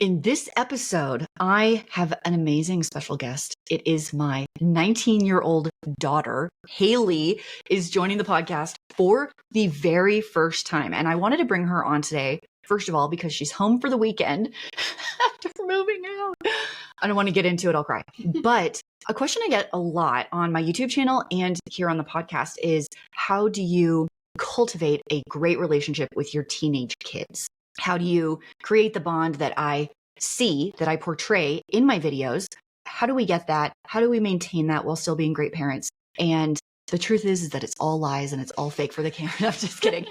In this episode, I have an amazing special guest. It is my 19-year-old daughter, Haley, is joining the podcast for the very first time. And I wanted to bring her on today, first of all, because she's home for the weekend after moving out. I don't want to get into it, I'll cry. But a question I get a lot on my YouTube channel and here on the podcast is, how do you cultivate a great relationship with your teenage kids? How do you create the bond that I see, that I portray in my videos? How do we get that? How do we maintain that while still being great parents? And the truth is that it's all lies and it's all fake for the camera. I'm just kidding.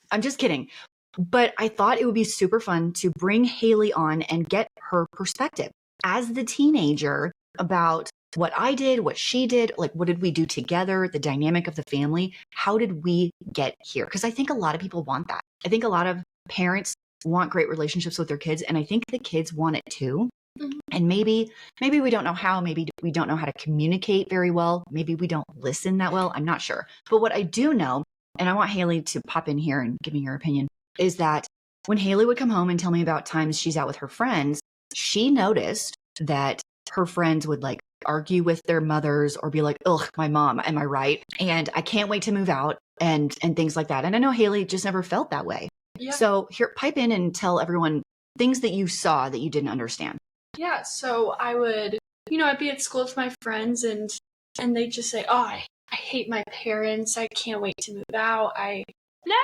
I'm just kidding. But I thought it would be super fun to bring Haley on and get her perspective as the teenager about what I did, what she did, like what did we do together, the dynamic of the family. How did we get here? Because I think a lot of people want that. I think a lot of parents want great relationships with their kids, and I think the kids want it too. Mm-hmm. And maybe we don't know how, maybe we don't know how to communicate very well. Maybe we don't listen that well. I'm not sure. But what I do know, and I want Haley to pop in here and give me your opinion, is that when Haley would come home and tell me about times she's out with her friends, she noticed that her friends would like argue with their mothers or be like, ugh, my mom, am I right? And I can't wait to move out and things like that. And I know Haley just never felt that way. Yeah. So here, pipe in and tell everyone things that you saw that you didn't understand. Yeah. So I would, I'd be at school with my friends and they'd just say, oh, I hate my parents. I can't wait to move out. I blah,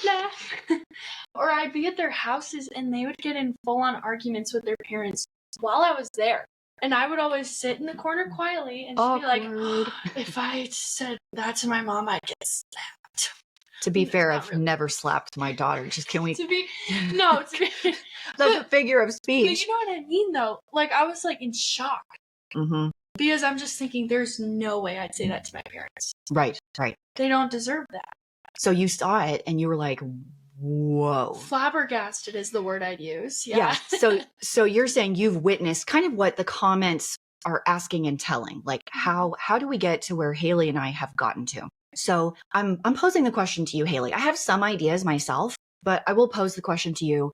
blah, blah. Or I'd be at their houses and they would get in full-on arguments with their parents while I was there. And I would always sit in the corner quietly and just be like, oh, if I said that to my mom, I'd get slapped. To be fair, I've never slapped my daughter. Just can we? That's a figure of speech. But you know what I mean, though? Like, I was like in shock. Mm-hmm. Because I'm just thinking, there's no way I'd say that to my parents. Right. They don't deserve that. So you saw it and you were like, whoa. Flabbergasted is the word I'd use. Yeah. So you're saying you've witnessed kind of what the comments are asking and telling, like how do we get to where Haley and I have gotten to? So I'm posing the question to you, Haley. I have some ideas myself, but I will pose the question to you.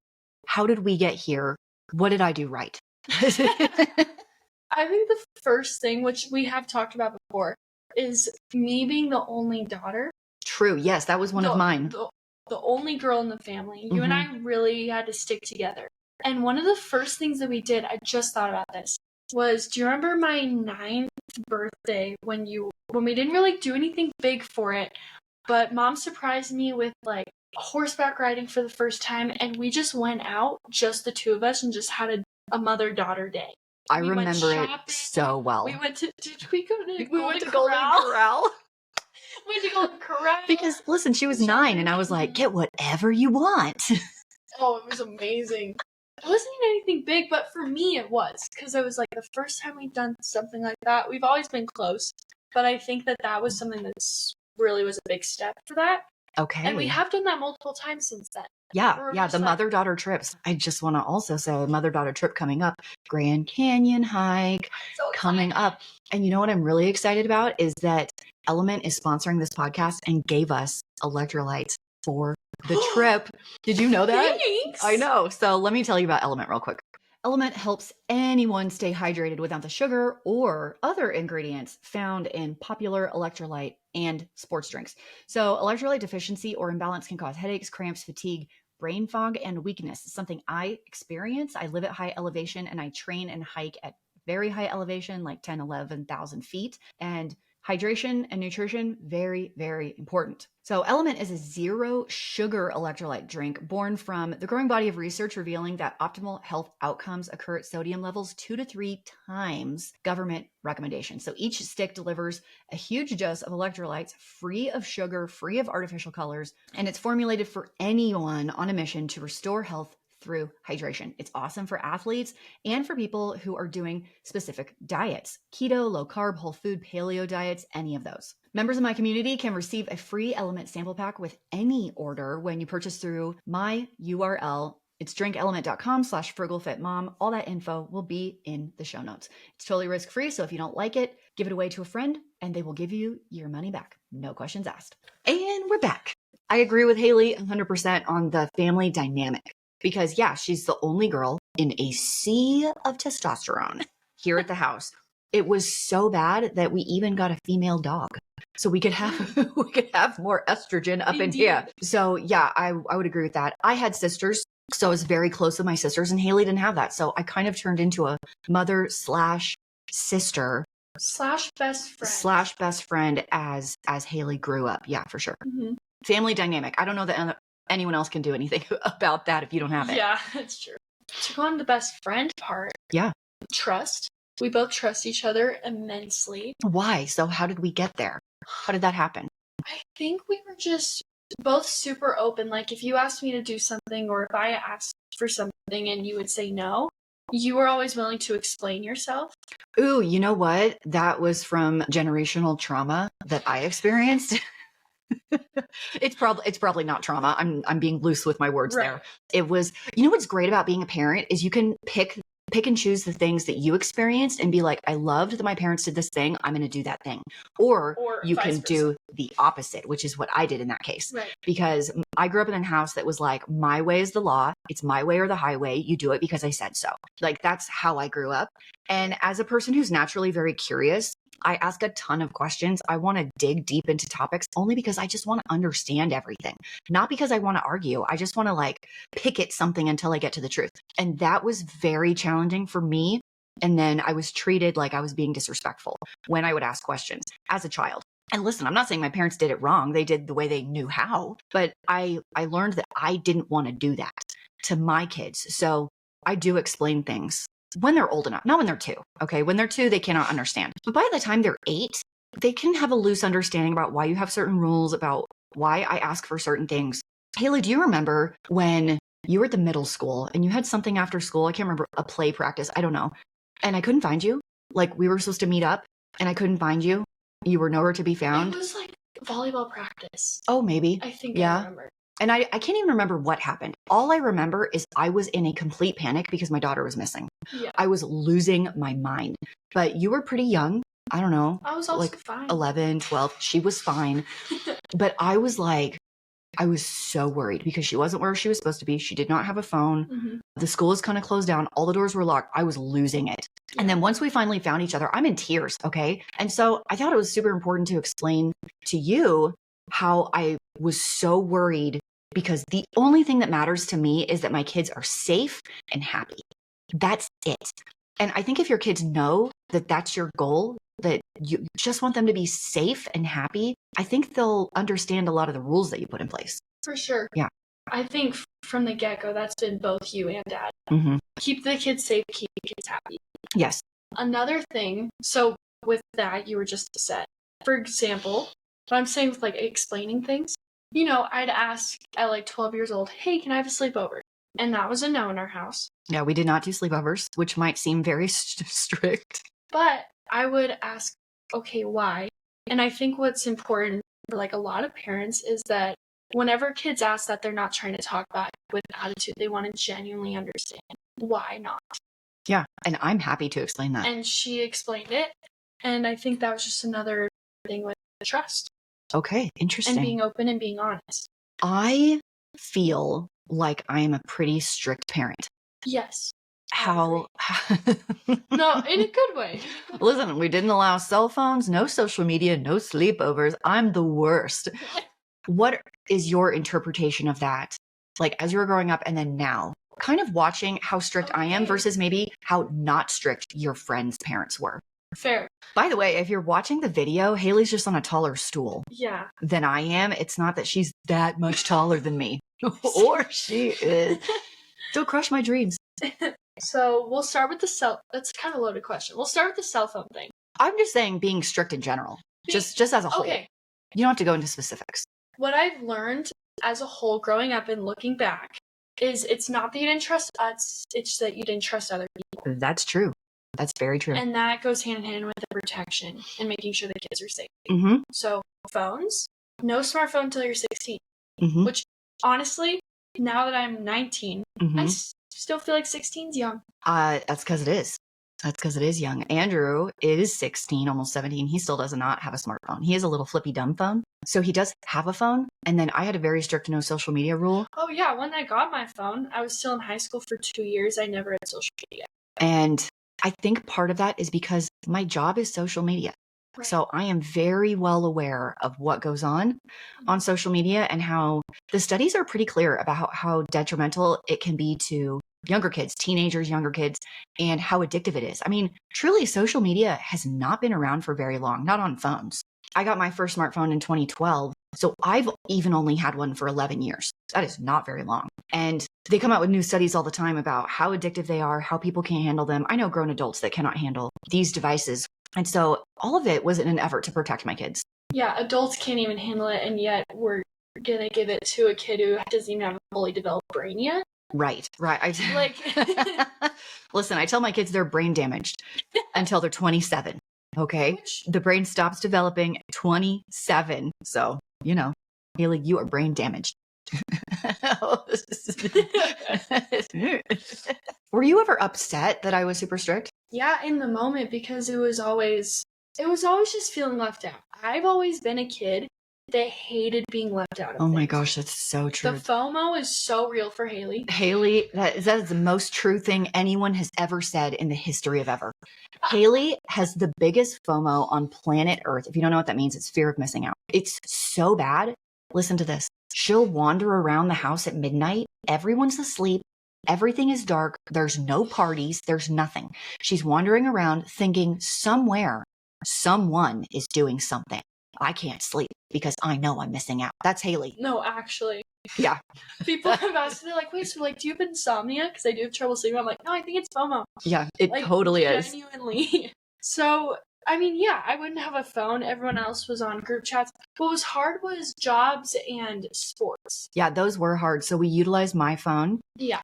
How did we get here? What did I do right? I think the first thing, which we have talked about before, is me being the only daughter. True. Yes, that was one of mine. The only girl in the family. You and I really had to stick together. And one of the first things that we did, I just thought about this, was, do you remember my 9th birthday when we didn't really do anything big for it, but Mom surprised me with like horseback riding for the first time, and we just went out, just the two of us, and just had a mother-daughter day. I remember it so well. We went to, did we go to Golden Corral? We went to Golden Corral. Because, listen, she was 9, and I was like, get whatever you want. Oh, it was amazing. It wasn't even anything big, but for me it was, because it was like the first time we'd done something like that. We've always been close, but I think that was something that really was a big step for that. Okay. And we have done that multiple times since then. Yeah, the mother-daughter trips. I just want to also say mother-daughter trip coming up, Grand Canyon hike coming up. And you know what I'm really excited about is that Element is sponsoring this podcast and gave us electrolytes for the trip. Did you know that? Thanks. I know. So let me tell you about Element real quick. Element helps anyone stay hydrated without the sugar or other ingredients found in popular electrolyte and sports drinks. So electrolyte deficiency or imbalance can cause headaches, cramps, fatigue, brain fog, and weakness. It's something I experience. I live at high elevation and I train and hike at very high elevation, like 10, 11,000 feet. And hydration and nutrition, very, very important. So Element is a zero sugar electrolyte drink born from the growing body of research revealing that optimal health outcomes occur at sodium levels 2 to 3 times government recommendations. So each stick delivers a huge dose of electrolytes free of sugar, free of artificial colors, and it's formulated for anyone on a mission to restore health through hydration. It's awesome for athletes and for people who are doing specific diets, keto, low carb, whole food, paleo diets, any of those. Members of my community can receive a free Element sample pack with any order when you purchase through my URL. It's drinkelement.com/frugalfitmom. All that info will be in the show notes. It's totally risk-free. So if you don't like it, give it away to a friend and they will give you your money back. No questions asked. And we're back. I agree with Haley 100% on the family dynamic. because yeah, she's the only girl in a sea of testosterone here at the house. It was so bad that we even got a female dog. So we could have we could have more estrogen up in here. So yeah, I would agree with that. I had sisters, so I was very close with my sisters, and Haley didn't have that. So I kind of turned into a mother slash sister slash best friend slash best friend as Haley grew up. Yeah, for sure. Mm-hmm. Family dynamic. I don't know that anyone else can do anything about that if you don't have it. Yeah, that's true. To go on the best friend part. Yeah. Trust. We both trust each other immensely. Why? So how did we get there? How did that happen? I think we were just both super open. Like if you asked me to do something or if I asked for something and you would say no, you were always willing to explain yourself. Ooh, you know what? That was from generational trauma that I experienced. It's probably not trauma. I'm being loose with my words there. It was, you know what's great about being a parent is you can pick and choose the things that you experienced and be like, I loved that my parents did this thing. I'm going to do that thing. Or you can do the opposite, which is what I did in that case. Right. Because I grew up in a house that was like, my way is the law. It's my way or the highway. You do it because I said so. Like that's how I grew up. And as a person who's naturally very curious, I ask a ton of questions. I want to dig deep into topics only because I just want to understand everything. Not because I want to argue. I just want to like pick at something until I get to the truth. And that was very challenging for me. And then I was treated like I was being disrespectful when I would ask questions as a child. And listen, I'm not saying my parents did it wrong. They did the way they knew how. But I learned that I didn't want to do that to my kids. So I do explain things when they're old enough, not when they're 2. Okay. When they're 2, they cannot understand. But by the time they're 8, they can have a loose understanding about why you have certain rules, about why I ask for certain things. Haley, do you remember when you were at the middle school and you had something after school? I can't remember, a play practice. I don't know. And I couldn't find you. Like we were supposed to meet up and I couldn't find you. You were nowhere to be found. It was like volleyball practice. Oh, maybe. I think yeah. I remember. And I can't even remember what happened. All I remember is I was in a complete panic because my daughter was missing. Yeah. I was losing my mind. But you were pretty young. I don't know. I was also like fine. 11, 12. She was fine. But I was so worried because she wasn't where she was supposed to be. She did not have a phone. Mm-hmm. The school is kind of closed down. All the doors were locked. I was losing it. Yeah. And then once we finally found each other, I'm in tears. Okay. And so I thought it was super important to explain to you how I was so worried, because the only thing that matters to me is that my kids are safe and happy. That's it. And I think if your kids know that that's your goal, that you just want them to be safe and happy, I think they'll understand a lot of the rules that you put in place. For sure. Yeah. I think from the get-go, that's been both you and Dad. Mm-hmm. Keep the kids safe, keep the kids happy. Yes. Another thing, so with that, you were just set. For example, what I'm saying with like explaining things, you know, I'd ask at like 12 years old, hey, can I have a sleepover? And that was a no in our house. Yeah, we did not do sleepovers, which might seem very strict. But I would ask, okay, why? And I think what's important for like a lot of parents is that whenever kids ask that, they're not trying to talk back with attitude. They want to genuinely understand why not. Yeah, and I'm happy to explain that. And she explained it. And I think that was just another thing with trust. Okay, interesting. And being open and being honest. I feel like I am a pretty strict parent. Yes. How? No, in a good way. Listen, we didn't allow cell phones, no social media, no sleepovers. I'm the worst. What is your interpretation of that? Like as you were growing up and then now, kind of watching how strict I am versus maybe how not strict your friends' parents were. Fair. By the way, if you're watching the video, Haley's just on a taller stool than I am. It's not that she's that much taller than me. Or she is. Don't crush my dreams. So we'll start with that's kind of a loaded question. We'll start with the cell phone thing. I'm just saying being strict in general. Just as a whole. Okay. You don't have to go into specifics. What I've learned as a whole growing up and looking back is it's not that you didn't trust us, it's that you didn't trust other people. That's true. That's very true. And that goes hand in hand with the protection and making sure the kids are safe. Mm-hmm. So phones, no smartphone until you're 16. Mm-hmm. Which, honestly, now that I'm 19, I still feel like 16's young. That's because it is. That's because it is young. Andrew is 16, almost 17. He still does not have a smartphone. He has a little flippy dumb phone. So he does have a phone. And then I had a very strict no social media rule. Oh, yeah. When I got my phone, I was still in high school for 2 years. I never had social media. And I think part of that is because my job is social media. Right. So I am very well aware of what goes on social media and how the studies are pretty clear about how detrimental it can be to younger kids, teenagers, younger kids, and how addictive it is. I mean, truly, social media has not been around for very long, not on phones. I got my first smartphone in 2012. So I've even only had one for 11 years. That is not very long. And they come out with new studies all the time about how addictive they are, how people can't handle them. I know grown adults that cannot handle these devices. And so all of it was in an effort to protect my kids. Yeah, adults can't even handle it, and yet we're going to give it to a kid who doesn't even have a fully developed brain yet. Right. Listen, I tell my kids they're brain damaged until they're 27. Okay. The brain stops developing at 27. So, Haley, you are brain damaged. Were you ever upset that I was super strict? Yeah, in the moment, because it was always just feeling left out. I've always been a kid that hated being left out of my things. gosh, that's so true. The FOMO is so real for Haley. Haley, that is the most true thing anyone has ever said in the history of ever. Haley has the biggest FOMO on planet Earth. If you don't know what that means, it's fear of missing out. It's so bad. Listen to this. She'll wander around the house at midnight. Everyone's asleep. Everything is dark. There's no parties. There's nothing. She's wandering around thinking somewhere someone is doing something. I can't sleep because I know I'm missing out. That's Haley. No, actually. Yeah. People have asked, they're like, wait, so do you have insomnia? Because I do have trouble sleeping. I'm like, no, I think it's FOMO. Yeah, it totally is. Genuinely. So, I mean, yeah, I wouldn't have a phone. Everyone else was on group chats. What was hard was jobs and sports. Yeah, those were hard. So we utilized my phone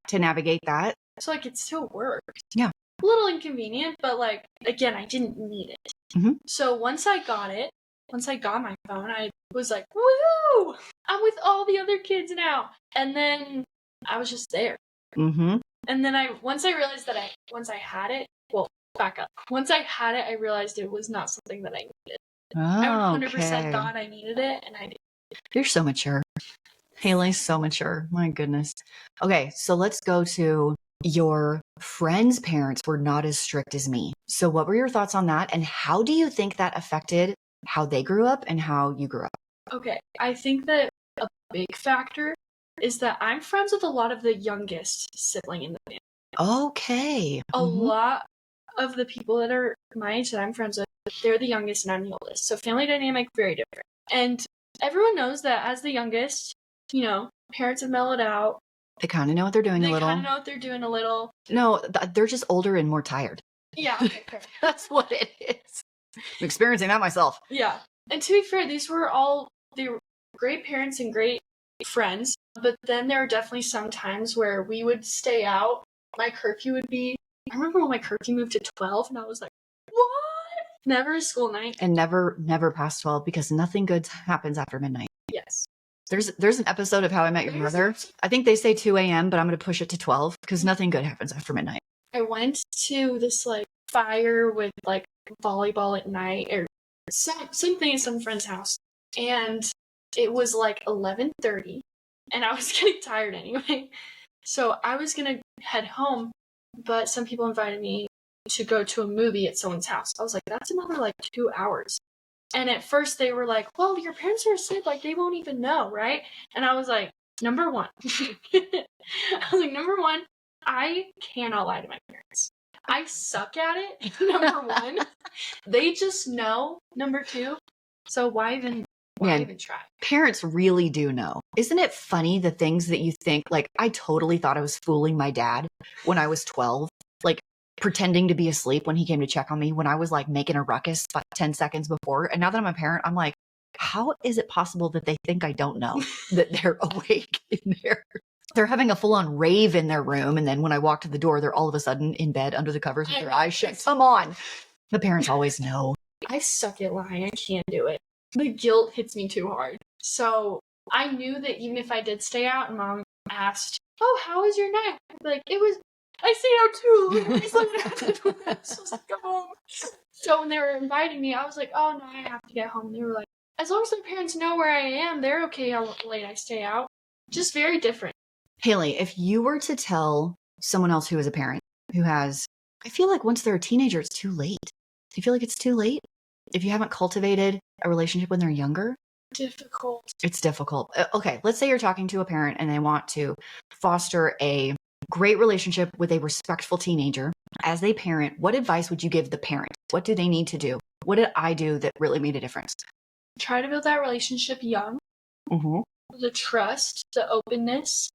to navigate that. So, it still worked. Yeah. A little inconvenient, but, again, I didn't need it. Mm-hmm. So once I got my phone, I was like, woo! I'm with all the other kids now. And then I was just there. Mm-hmm. And then once I had it, I realized it was not something that I needed. I 100% thought I needed it, and I did. You're so mature. Haley's so mature. My goodness. Okay, so let's go to your friends' parents were not as strict as me. So what were your thoughts on that? And how do you think that affected how they grew up and how you grew up? Okay, I think that a big factor is that I'm friends with a lot of the youngest sibling in the family. Okay. A lot of the people that are my age that I'm friends with, they're the youngest and I'm the oldest. So family dynamic, very different. And everyone knows that as the youngest, parents have mellowed out. They kind of know what they're doing a little. They kind of know what they're doing a little. No, they're just older and more tired. Yeah, okay, fair. That's what it is. I'm experiencing that myself. Yeah. And to be fair, they were great parents and great friends. But then there were definitely some times where we would stay out. My curfew would be, I remember when my curfew moved to 12 and I was like, what? Never a school night. And never past 12 because nothing good happens after midnight. Yes. There's an episode of How I Met Your Mother. I think they say 2 a.m., but I'm going to push it to 12 because nothing good happens after midnight. I went to this fire with volleyball at night or something at some friend's house. And it was 11:30 and I was getting tired anyway. So I was going to head home, but some people invited me to go to a movie at someone's house. I was like, that's another 2 hours. And at first they were like, well, your parents are asleep, they won't even know, right? And I was like, number one, I cannot lie to my parents. I suck at it, number one. They just know, number two. So why even try? Parents really do know. Isn't it funny the things that you think, I totally thought I was fooling my dad when I was 12, pretending to be asleep when he came to check on me when I was making a ruckus 10 seconds before. And now that I'm a parent, I'm like, how is it possible that they think I don't know that they're awake in there? They're having a full-on rave in their room. And then when I walk to the door, they're all of a sudden in bed under the covers with their eyes shut. Come on. The parents always know. I suck at lying. I can't do it. The guilt hits me too hard. So I knew that even if I did stay out and mom asked, oh, how was your night? It I stayed out too late. I'm supposed to come home. So when they were inviting me, I was like, oh no, I have to get home. They were like, as long as my parents know where I am, they're okay how late I stay out. Just very different. Haley, if you were to tell someone else who is a parent who has, I feel like once they're a teenager, it's too late. Do you feel like it's too late? If you haven't cultivated a relationship when they're younger? Difficult. It's difficult. Okay, let's say you're talking to a parent and they want to foster a great relationship with a respectful teenager. As they parent, what advice would you give the parent? What do they need to do? What did I do that really made a difference? Try to build that relationship young. Mm-hmm. The trust, the openness.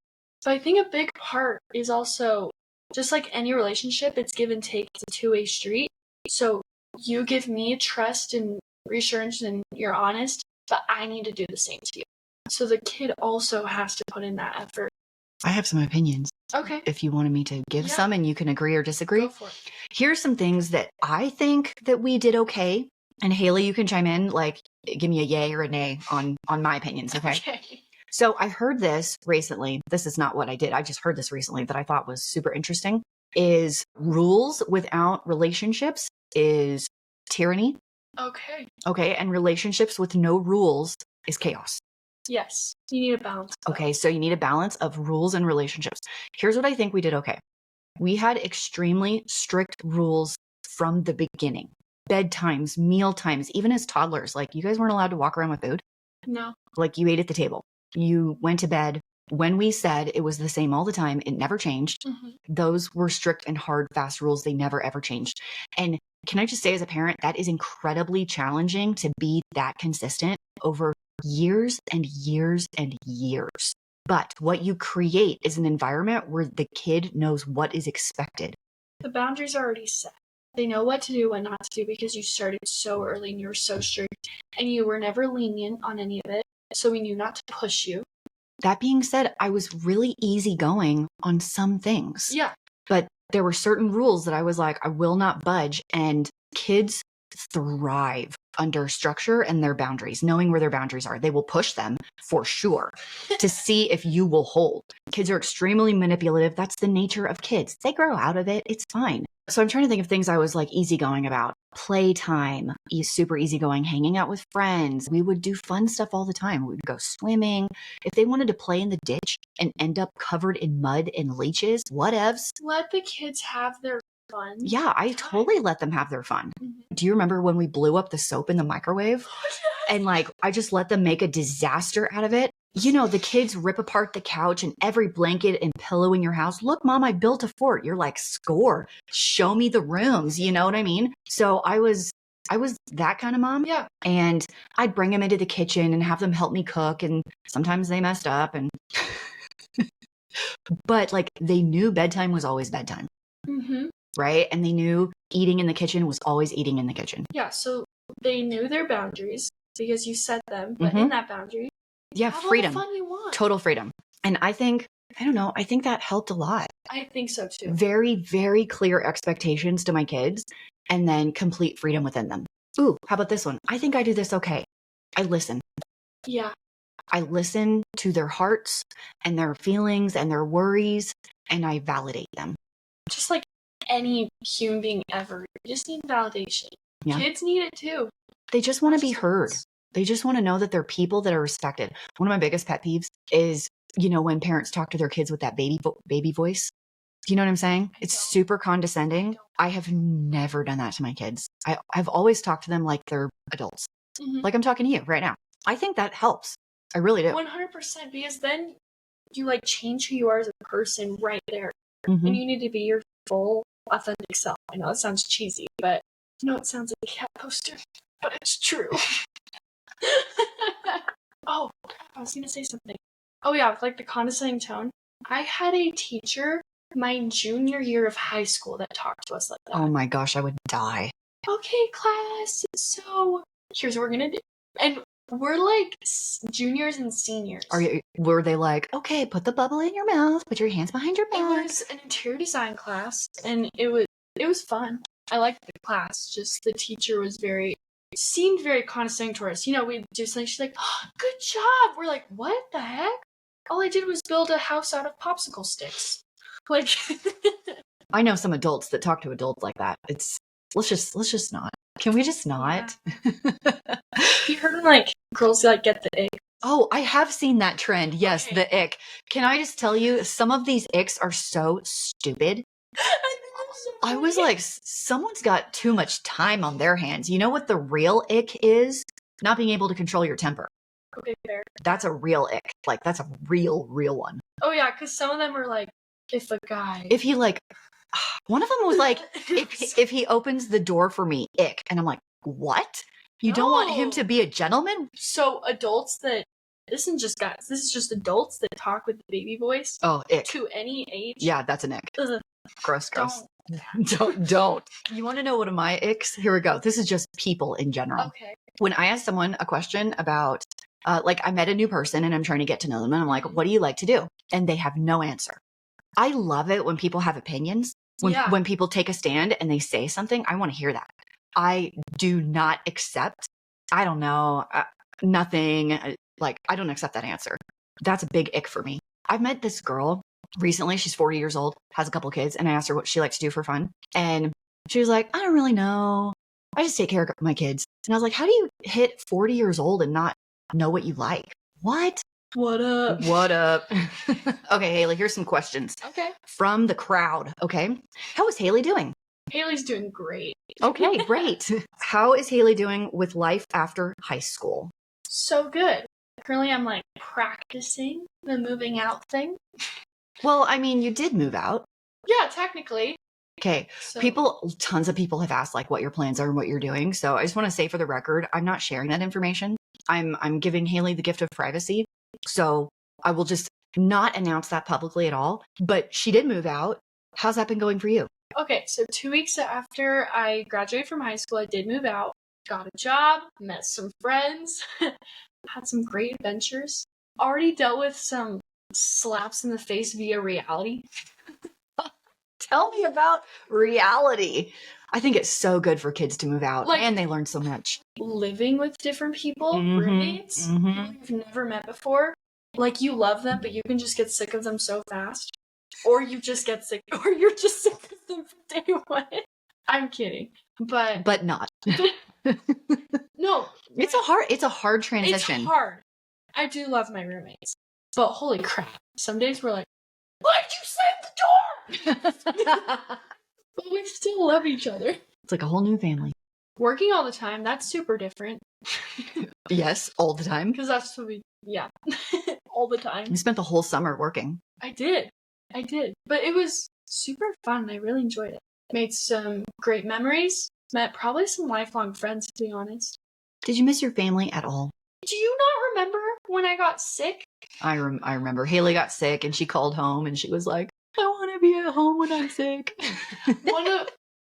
But I think a big part is also, just like any relationship, it's give and take. It's a two-way street. So you give me trust and reassurance and you're honest, but I need to do the same to you. So the kid also has to put in that effort. I have some opinions. Okay. If you wanted me to give Yeah. some and you can agree or disagree. Go for it. Here's some things that I think that we did okay. And Haley, you can chime in, like give me a yay or a nay on my opinions, okay? So I heard this recently. This is not what I did. I just heard this recently that I thought was super interesting. Is rules without relationships is tyranny. Okay. Okay. And relationships with no rules is chaos. Yes. You need a balance. Okay. So you need a balance of rules and relationships. Here's what I think we did okay. We had extremely strict rules from the beginning. Bedtimes, meal times, even as toddlers. Like you guys weren't allowed to walk around with food. No. Like you ate at the table. You went to bed when we said it was the same all the time. It never changed. Mm-hmm. Those were strict and hard, fast rules. They never, ever changed. And can I just say as a parent, that is incredibly challenging to be that consistent over years and years and years. But what you create is an environment where the kid knows what is expected. The boundaries are already set. They know what to do, what not to do, because you started so early and you were so strict and you were never lenient on any of it. So we knew not to push you. That being said, I was really easygoing on some things. Yeah. But there were certain rules that I was like, I will not budge. And kids thrive under structure and their boundaries, knowing where their boundaries are. They will push them for sure to see if you will hold. Kids are extremely manipulative. That's the nature of kids. They grow out of it. It's fine. So I'm trying to think of things I was like easygoing about. Playtime, super easygoing, hanging out with friends. We would do fun stuff all the time. We would go swimming. If they wanted to play in the ditch and end up covered in mud and leeches, whatevs. Let the kids have their fun. Yeah, I totally let them have their fun. Mm-hmm. Do you remember when we blew up the soap in the microwave? And like, I just let them make a disaster out of it. You know, the kids rip apart the couch and every blanket and pillow in your house. Look, Mom, I built a fort. You're like, score. Show me the rooms. You know what I mean? So I was that kind of mom. Yeah. And I'd bring them into the kitchen and have them help me cook. And sometimes they messed up. And but like they knew bedtime was always bedtime. Mm-hmm. Right? And they knew eating in the kitchen was always eating in the kitchen. Yeah. So they knew their boundaries because you set them, but in that boundary, yeah, have freedom. all the fun you want. Total freedom. And I think, I don't know, I think that helped a lot. I think so too. Very, very clear expectations to my kids and then complete freedom within them. Ooh, how about this one? I think I do this okay. I listen. Yeah. I listen to their hearts and their feelings and their worries, and I validate them. Just like any human being ever, you just need validation. Yeah. Kids need it too. They just want to be heard. They just want to know that they're people that are respected. One of my biggest pet peeves is, you know, when parents talk to their kids with that baby voice. Do you know what I'm saying? It's super condescending. I have never done that to my kids. I've always talked to them like they're adults. Mm-hmm. Like I'm talking to you right now. I think that helps. I really do. 100%, because then you like change who you are as a person right there. Mm-hmm. And you need to be your full, authentic self. I know it sounds cheesy, but you know it sounds like a cat poster, but it's true. Oh, I was going to say something. Oh yeah, with like the condescending tone. I had a teacher my junior year of high school that talked to us like that. Oh my gosh, I would die. Okay, class, so here's what we're going to do. And we're like juniors and seniors. Were they like, okay, put the bubble in your mouth, put your hands behind your back? It was an interior design class, and it was fun. I liked the class. Just the teacher seemed very condescending to us. You know, we'd do something, she's like, oh, good job. We're like, what the heck? All I did was build a house out of popsicle sticks. Like, I know some adults that talk to adults like that. Let's just not. Can we just not? Yeah. You heard of like girls like get the ick? Oh, I have seen that trend. Yes, Okay. the ick. Can I just tell you, some of these icks are so stupid. I was like, someone's got too much time on their hands. You know what the real ick is? Not being able to control your temper. Okay, fair. That's a real ick. Like, that's a real one. Oh yeah, because some of them are like, if a guy. If he like, one of them was like, if he opens the door for me, ick. And I'm like, what? You don't want him to No. be a gentleman? So adults that this isn't just guys. This is just adults that talk with the baby voice Oh, ick. to any age. Yeah, that's an ick. Ugh, Gross. don't. Don't. You want to know one of my icks? Here we go. This is just people in general. Okay. When I ask someone a question about, like, I met a new person and I'm trying to get to know them, and I'm like, what do you like to do? And they have no answer. I love it when people have opinions. When people take a stand and they say something, I want to hear that. I do not accept, I don't know, nothing. Like, I don't accept that answer. That's a big ick for me. I've met this girl recently. She's 40 years old, has a couple kids, and I asked her what she likes to do for fun. And she was like, I don't really know. I just take care of my kids. And I was like, how do you hit 40 years old and not know what you like? What? What up? What up? Okay, Haley, here's some questions Okay. from the crowd. Okay. How is Haley doing? Haley's doing great. Okay, great. How is Haley doing with life after high school? So good. Currently, I'm like practicing the moving out thing. Well, I mean, you did move out. Yeah, technically. Okay. So, Tons of people have asked like what your plans are and what you're doing. So I just want to say for the record, I'm not sharing that information. I'm giving Haley the gift of privacy. So I will just not announce that publicly at all. But she did move out. How's that been going for you? okay, so 2 weeks after I graduated from high school, I did move out, got a job, met some friends, had some great adventures. Already dealt with some slaps in the face via reality. Tell me about reality. I think it's so good for kids to move out, Like- and they learn so much. Living with different people, Mhm, roommates, mhm. people you've never met before. Like, you love them, but you can just get sick of them so fast. Or you just get sick, or you're just sick of them from day one. I'm kidding. But But not. no, It's a hard transition. it's hard. I do love my roommates. But holy crap. Some days we're like, why'd you slam the door? But we still love each other. It's like a whole new family. Working all the time, that's super different. Yes, all the time. Because that's what we, yeah, all the time. We spent the whole summer working. I did. But it was super fun. I really enjoyed it. Made some great memories. Met probably some lifelong friends, to be honest. Did you miss your family at all? Do you not remember when I got sick? I remember Haley got sick and she called home and she was like, I want to be at home when I'm sick.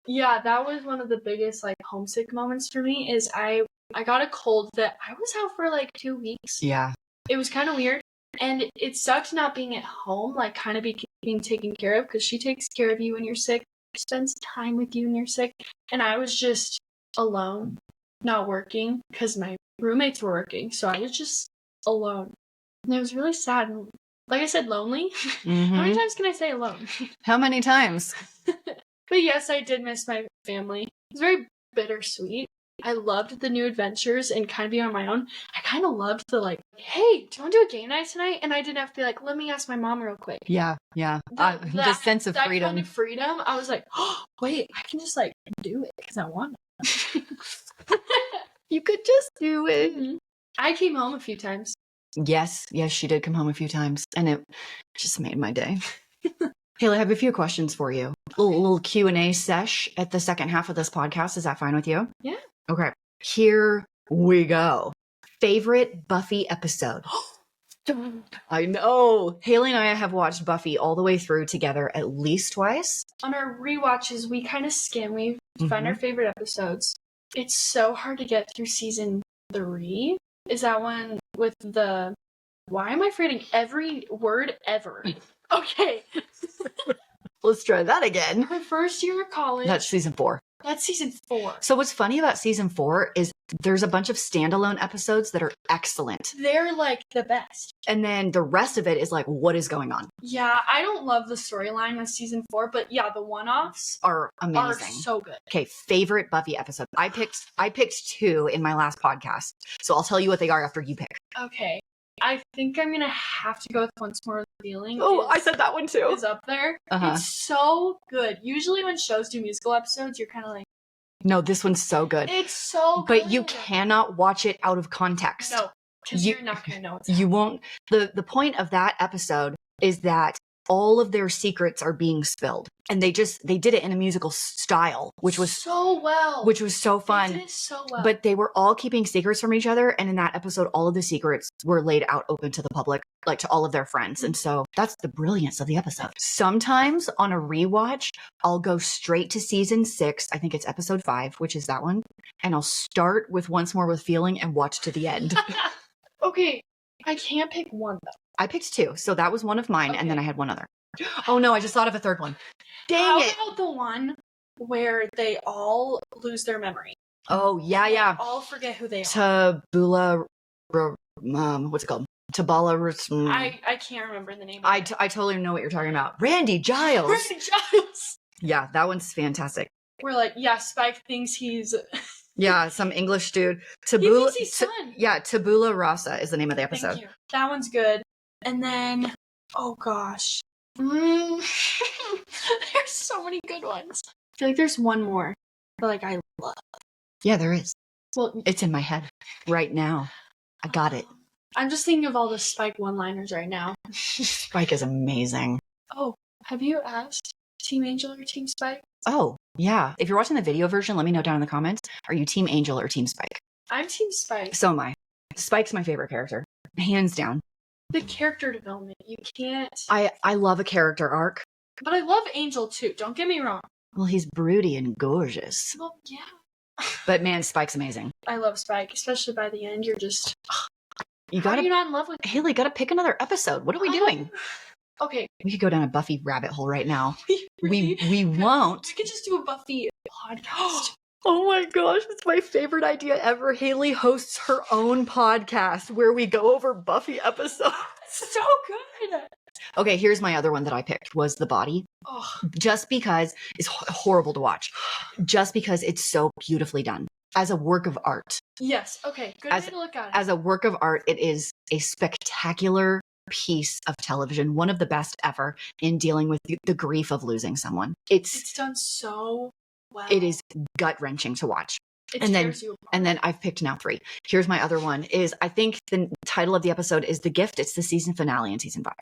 Yeah, that was one of the biggest like homesick moments for me. Is I got a cold that I was out for like 2 weeks. Yeah. It was kind of weird, and it sucked not being at home, like kind of being taken care of, because she takes care of you when you're sick, spends time with you when you're sick, and I was just alone, not working, because my roommates were working, so I was just alone, and it was really sad. And like I said, lonely. How many times can I say alone? How many times? But yes, I did miss my family. It was very bittersweet. I loved the new adventures and kind of being on my own. I kind of loved the like, hey, do you want to do a game night tonight? And I didn't have to be like, let me ask my mom real quick. Yeah. The sense of that freedom. kind of freedom. I was like, oh, wait, I can just like do it because I want to. You could just do it. I came home a few times. Yes, she did come home a few times, and it just made my day. Haley, I have a few questions for you. A little Q&A sesh at the second half of this podcast. Is that fine with you? Yeah. Okay. Here we go. Favorite Buffy episode? I know. Haley and I have watched Buffy all the way through together at least twice. On our rewatches, we kind of skim. We find our favorite episodes. It's so hard to get through season 3. Is that one with the... Why am I forgetting every word ever? Okay. Let's try that again. Her first year of college. That's season 4. That's season 4. So what's funny about season 4 is there's a bunch of standalone episodes that are excellent. They're like the best. And then the rest of it is like, what is going on? Yeah, I don't love the storyline of season 4, but yeah, the one-offs Are are amazing. so good. Okay, favorite Buffy episode. I picked 2 in my last podcast. So I'll tell you what they are after you pick. Okay. I think I'm gonna have to go with Once More with Feeling. Oh, I said that one too. Is up there. Uh-huh. It's so good. Usually when shows do musical episodes, you're kind of like, No, this one's so good. it's so good. But you cannot watch it out of context. No, because You- you're not gonna know what's You won't. The point of that episode is that all of their secrets are being spilled, and they did it in a musical style, which was so well. so They fun. did it so well. But they were all keeping secrets from each other, and in that episode, all of the secrets were laid out open to the public, like to all of their friends. And so that's the brilliance of the episode. Sometimes on a rewatch, I'll go straight to season 6. I think it's episode 5, which is that one, and I'll start with Once More with Feeling and watch to the end. Okay, I can't pick one though. I picked 2, so that was one of mine, and then I Okay. had one other. Oh no, I just thought of a third one. Dang How it! about the one where they all lose their memory? Oh yeah, They yeah. all forget who they are. Tabula, what's it called? Tabala. I can't remember the name. I of it. totally know what you're talking about. Randy Giles. Randy Giles. Yeah, that one's fantastic. We're like, yeah, Spike thinks he's. Yeah, some English dude. He Tabula. thinks he's fun. Yeah, Tabula Rasa is the name of the episode. Thank you. That one's good. And then, oh gosh. There's so many good ones. I feel like there's one more. But like I love. Yeah, there is. Well, It's in my head right now. I got it. I'm just thinking of all the Spike one-liners right now. Spike is amazing. Oh, have you asked Team Angel or Team Spike? Oh, yeah. If you're watching the video version, let me know down in the comments. Are you Team Angel or Team Spike? I'm Team Spike. So am I. Spike's my favorite character. Hands down. The character development, you can't. I love a character arc. But I love Angel too. Don't get me wrong. Well, he's broody and gorgeous. Well, yeah. But man, Spike's amazing. I love Spike, especially by the end. You're just. You How are gotta, you not in love with him? Haley, gotta pick another episode. What are we doing? Okay. We could go down a Buffy rabbit hole right now. really- We won't. We could just do a Buffy podcast. Oh my gosh, it's my favorite idea ever. Haley hosts her own podcast where we go over Buffy episodes. So good. Okay, here's my other one that I picked was The Body. Oh, Just because it's horrible to watch. Just because it's so beautifully done. As a work of art. yes. Okay. Good As- way to look at it. As a work of art, it is a spectacular piece of television, one of the best ever in dealing with the grief of losing someone. It's done so well. It is gut-wrenching to watch. It and then- tears you apart. And then I've picked now 3. Here's my other one is I think the title of the episode is The Gift. It's the season finale in season 5.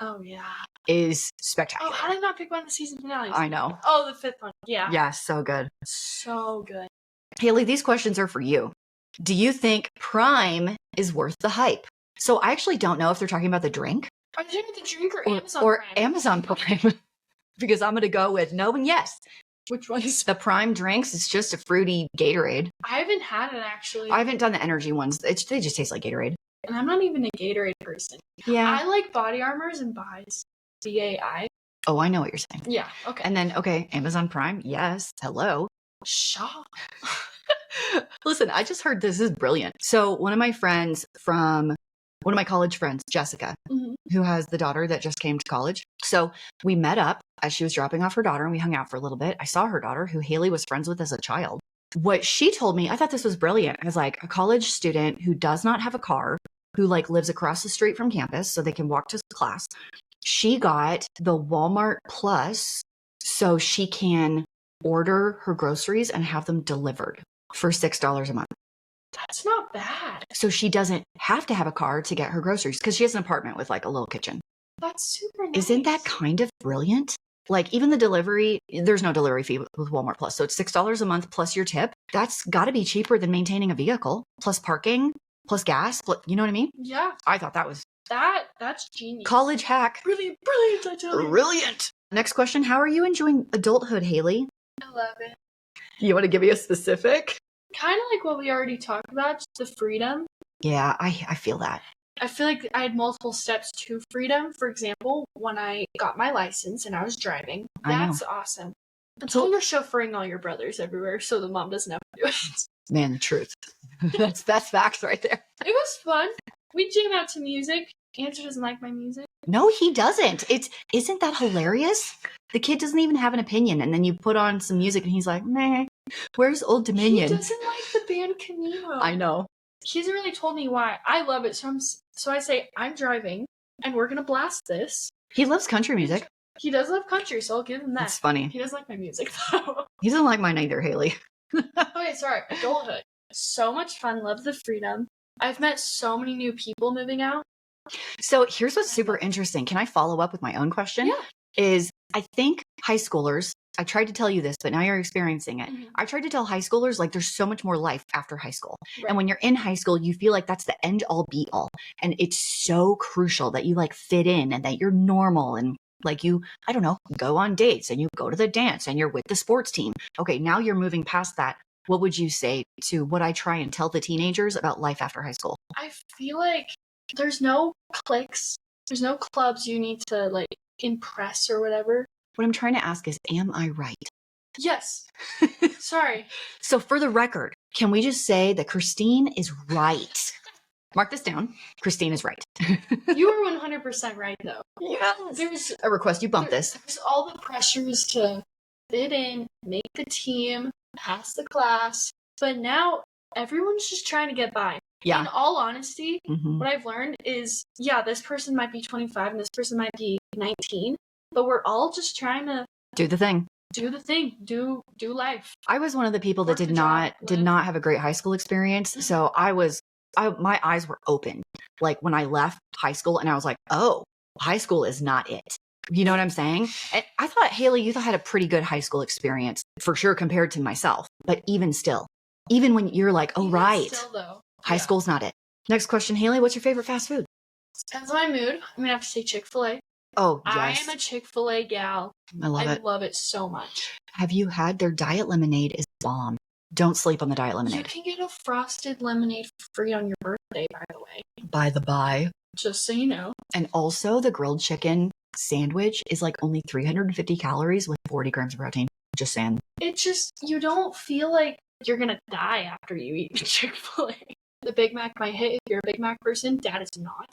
Oh yeah. Is Oh, spectacular. how did I not pick one of the season finales? I know. Oh, the 5th one. Yeah. Yeah, so good. So good. Haley, these questions are for you. Do you think Prime is worth the hype? So I actually don't know if they're talking about the drink Are you talking about the drink or, or Amazon or Prime? Amazon Prime. Because I'm going to go with no and yes. Which one is? The Prime drinks is just a fruity Gatorade. I haven't had it actually. I haven't done the energy ones. They just taste like Gatorade. And I'm not even a Gatorade person. Yeah. I like Body Armors and Buys. BAI. Oh, I know what you're saying. Yeah. Okay. And then, okay, Amazon Prime. Yes. Hello. Shaw. Listen, I just heard this is brilliant. So one of my friends from one of my college friends, Jessica, Mhm. who has the daughter that just came to college. So we met up as she was dropping off her daughter and we hung out for a little bit. I saw her daughter who Haley was friends with as a child. What she told me, I thought this was brilliant. As like a college student who does not have a car, who like lives across the street from campus so they can walk to class. She got the Walmart Plus so she can order her groceries and have them delivered for $6 a month. That's not bad. So she doesn't have to have a car to get her groceries because she has an apartment with like a little kitchen. That's super nice. Isn't that kind of brilliant? Like even the delivery, there's no delivery fee with Walmart Plus. So it's $6 a month plus your tip. That's got to be cheaper than maintaining a vehicle, plus parking, plus gas. You know what I mean? Yeah. I thought that was That's genius. college hack. Brilliant. Brilliant. I tell you. Brilliant. Next question. How are you enjoying adulthood, Haley? I love it. You want to give me a specific? Kind of like what we already talked about, just the freedom. Yeah, I feel that. I feel like I had multiple steps to freedom. For example, when I got my license and I was driving, I know. that's awesome. It's all you're chauffeuring all your brothers everywhere so the mom doesn't have to do it. Man, the truth. That's facts right there. It was fun. We jam out to music. Andrew doesn't like my music. No, he doesn't. Isn't that hilarious? The kid doesn't even have an opinion, and then you put on some music and he's like, meh, where's Old Dominion? He doesn't like the band Camino. I know. He hasn't really told me why. I love it. So I say, I'm driving and we're gonna blast this. He loves country music. He does love country, so I'll give him that. That's funny. He doesn't like my music though. He doesn't like mine either, Haley. Okay, sorry. Adulthood. So much fun. Love the freedom. I've met so many new people moving out. So here's what's super interesting. Can I follow up with my own question? Yeah. Is I think high schoolers, I tried to tell you this, but now you're experiencing it. Mhm. I tried to tell high schoolers, like, there's so much more life after high school. Right. And when you're in high school, you feel like that's the end all be all. And it's so crucial that you like fit in and that you're normal and like you, I don't know, go on dates and you go to the dance and you're with the sports team. Okay, now you're moving past that. What would you say to what I try and tell the teenagers about life after high school? I feel like there's no cliques. There's no clubs you need to like impress or whatever. What I'm trying to ask is, am I right? Yes. Sorry. So for the record, can we just say that Christine is right? Mark this down. Christine is right. You were 100% right though. Yes. There's A request, you bump this. There's all the pressures to fit in, make the team, pass the class. But now everyone's just trying to get by. Yeah. In all honesty, Mhm. what I've learned is, yeah, this person might be 25 and this person might be 19, but we're all just trying to Do the thing. do the thing, do life. I was one of the people that Work did the not job, did live. not have a great high school experience. Mhm. So my eyes were open. Like when I left high school and I was like, oh, high school is not it. You know what I'm saying? And I thought, Haley, you had a pretty good high school experience for sure compared to myself. But even still, even when you're like, oh, Even right, Still though, high yeah. school's not it. Next question, Haley, what's your favorite fast food? Depends on my mood. I'm gonna have to say Chick-fil-A. Oh, I yes. am a Chick-fil-A gal. I love I it. love it so much. Have you had their diet lemonade is bomb. Don't sleep on the diet You lemonade. can get a frosted lemonade for free on your birthday, by the way. By the by. Just so you know. And also the grilled chicken sandwich is like only 350 calories with 40 grams of protein. Just saying. It just, you don't feel like you're gonna die after you eat Chick-fil-A. The Big Mac might hit if you're a Big Mac person. Dad is not.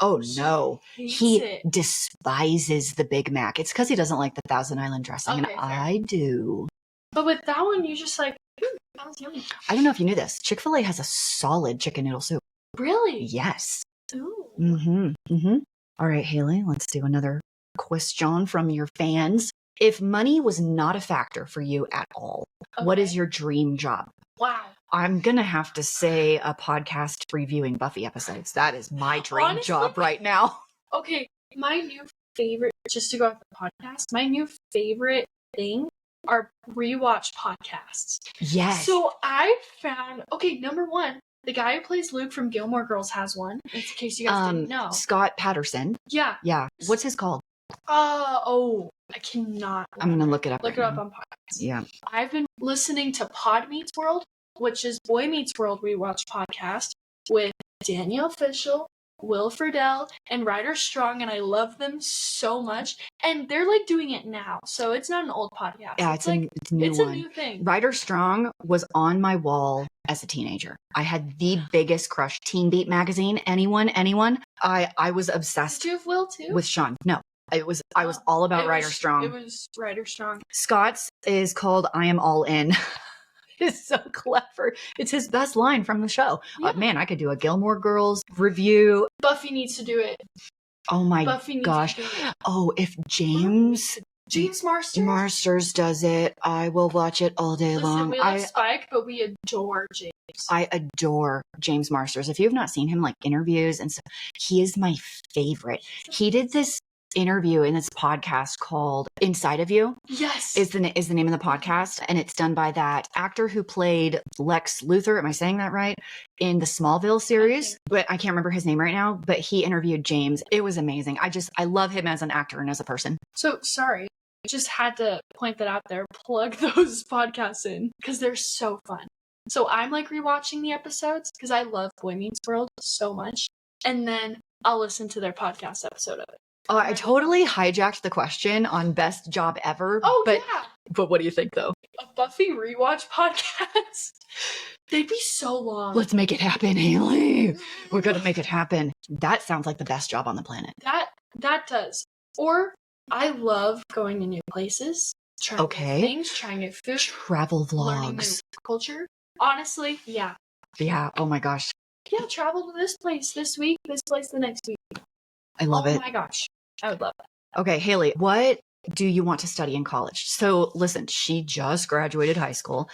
Oh no. Hates He it. despises the Big Mac. It's because he doesn't like the Thousand Island dressing. Okay, and fair. I do. But with that one, you just like, ooh, that was yummy. I don't know if you knew this. Chick-fil-A has a solid chicken noodle soup. Really? Yes. Ooh. Mm-hmm. Mm-hmm. All right, Haley, let's do another question from your fans. If money was not a factor for you at all, what is Okay. your dream job? Wow. I'm going to have to say a podcast reviewing Buffy episodes. That is my dream Honestly? job right now. Okay, my new favorite, just to go off the podcast, my new favorite thing are rewatch podcasts. Yes. So I found, okay, number one, the guy who plays Luke from Gilmore Girls has one, in case you guys didn't know. Scott Patterson. Yeah. Yeah. What's his called? I cannot. I'm going to look it up. Look right it up now. on podcasts. Yeah. I've been listening to Pod Meets World, which is Boy Meets World rewatch podcast with Danielle Fishel, Will Friedle, and Ryder Strong, and I love them so much. And they're like doing it now, so it's not an old podcast. Yeah, it's it's a new it's one. a new thing. Ryder Strong was on my wall as a teenager. I had the biggest crush. Teen Beat magazine. Anyone? I was Did obsessed you have Will too? with Sean. No, I was all about Ryder Strong. It was Ryder Strong. Scott's is called I Am All In. It's so clever. It's his best line from the show. Yeah. Man, I could do a Gilmore Girls review. Buffy needs to do it. Oh my Buffy needs gosh. to do it. Oh, if James Marsters. Marsters does it, I will watch it all day Listen, long. we love Spike, but we adore James. I adore James Marsters. If you have not seen him like interviews and stuff, he is my favorite. He did this interview in this podcast called Inside of You Yes. is the name of the podcast, and it's done by that actor who played Lex Luthor. Am I saying that right? In the Smallville series, but I can't remember his name right now. But he interviewed James. It was amazing. I love him as an actor and as a person. So sorry. I just had to point that out there. Plug those podcasts in because they're so fun. So I'm like rewatching the episodes because I love Boy Meets World so much. And then I'll listen to their podcast episode of it. I totally hijacked the question on best job ever. Oh, but yeah. But what do you think, though? A Buffy rewatch podcast? They'd be so long. Let's make it happen, Haley. We're going to make it happen. That sounds like the best job on the planet. That does. Or I love going to new places, trying new things, trying new food, travel learning new vlogs. culture. Honestly, yeah. Yeah. Oh my gosh. Yeah, travel to this place this week, this place the next week. I love it. Oh my gosh. I would love that. Okay, Haley, what do you want to study in college? So listen, she just graduated high school.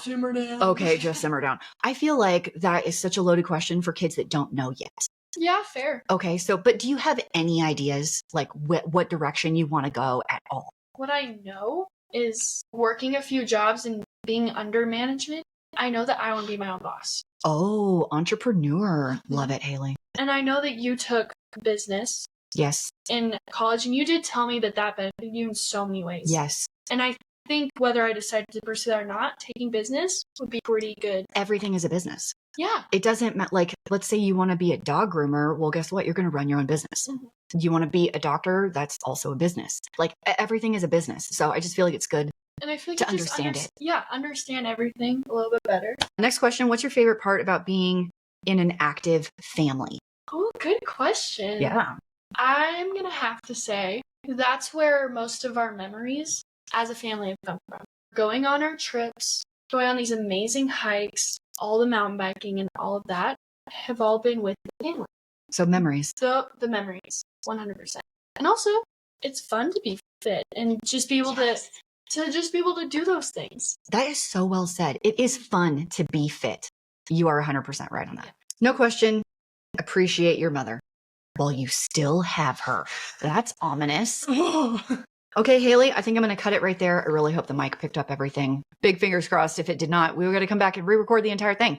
Simmer down. Okay, just simmer down. I feel like that is such a loaded question for kids that don't know yet. Yeah, fair. Okay, so, but do you have any ideas, like what direction you want to go at all? What I know is working a few jobs and being under management. I know that I want to be my own boss. Oh, entrepreneur. Love it, Haley. And I know that you took business Yes. in college, and you did tell me that benefited you in so many ways. Yes. And I think whether I decided to pursue that or not, taking business would be pretty good. Everything is a business. Yeah. It doesn't matter. Like, let's say you want to be a dog groomer. Well, guess what? You're going to run your own business. Mm-hmm. You want to be a doctor? That's also a business. Like, everything is a business. So I just feel like it's good and I feel like to understand it. Yeah, understand everything a little bit better. Next question. What's your favorite part about being in an active family? Oh, good question. Yeah. I'm going to have to say that's where most of our memories as a family have come from. Going on our trips, going on these amazing hikes, all the mountain biking and all of that have all been with the family. So memories. The memories, 100%. And also, it's fun to be fit and just be able to just be able to do those things. That is so well said. It is fun to be fit. You are 100% right on that. No question. Appreciate your mother while you still have her. That's ominous. Okay, Haley, I think I'm going to cut it right there. I really hope the mic picked up everything. Big fingers crossed. If it did not, we were going to come back and re-record the entire thing.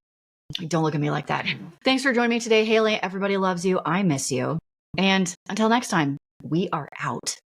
Don't look at me like that. Thanks for joining me today, Haley. Everybody loves you. I miss you. And until next time, we are out.